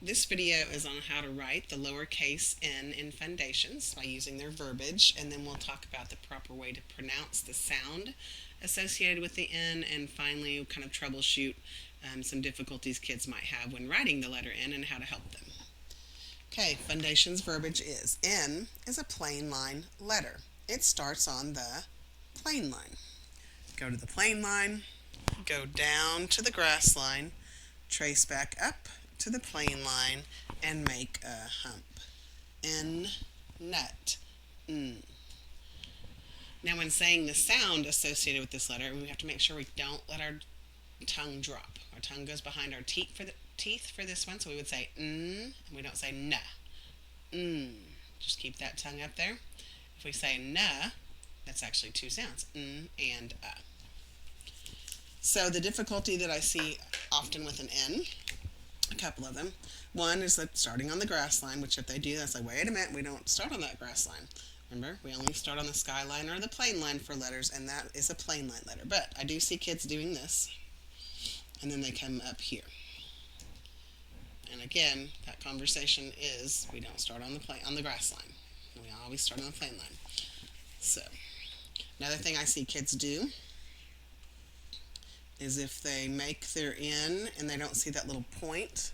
This video is on how to write the lowercase n in Fundations by using their verbiage, and then we'll talk about the proper way to pronounce the sound associated with the n, and finally we'll kind of troubleshoot some difficulties kids might have when writing the letter n and how to help them. Okay, Fundations verbiage is n is a plain line letter. It starts on the plain line. Go to the plain line, go down to the grass line, trace back up to the plain line, and make a hump. N, nut, n. Now when saying the sound associated with this letter, we have to make sure we don't let our tongue drop. Our tongue goes behind our teeth for this one, so we would say n, and we don't say n. N. Just keep that tongue up there. If we say n, that's actually two sounds, n and a. So the difficulty that I see often with an n, a couple of them. One is that starting on the grass line, which if they do, that's like, wait a minute, we don't start on that grass line. Remember, we only start on the sky line or the plain line for letters, and that is a plain line letter. But I do see kids doing this, and then they come up here. And again, that conversation is we don't start on the grass line. We always start on the plain line. So, another thing I see kids do is if they make their n and they don't see that little point.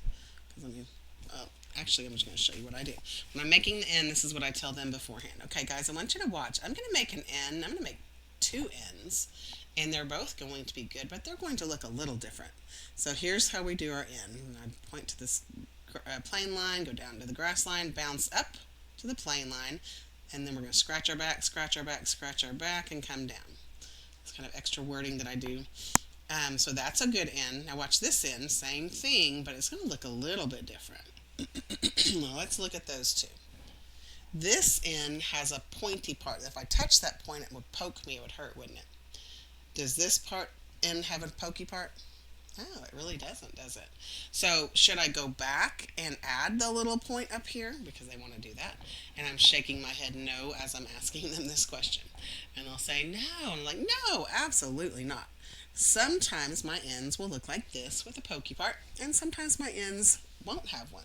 Actually, I'm just going to show you what I do. When I'm making the n, this is what I tell them beforehand. Okay, guys, I want you to watch. I'm going to make an n. I'm going to make two n's, and they're both going to be good, but they're going to look a little different. So here's how we do our n. I point to this plain line, go down to the grass line, bounce up to the plain line, and then we're going to scratch our back, scratch our back, scratch our back, and come down. It's kind of extra wording that I do. So that's a good n. Now watch this n, same thing, but it's going to look a little bit different. Well, let's look at those two. This n has a pointy part. If I touch that point, it would poke me. It would hurt, wouldn't it? Does this part n have a pokey part? Oh, it really doesn't, does it? So should I go back and add the little point up here? Because they want to do that. And I'm shaking my head no as I'm asking them this question. And they'll say no. And I'm like, no, absolutely not. Sometimes my ends will look like this with a pokey part, and sometimes my ends won't have one.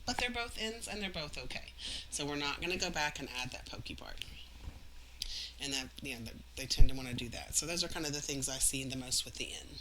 But they're both ends and they're both okay. So we're not going to go back and add that pokey part. And that, they tend to want to do that. So those are kind of the things I see the most with the end.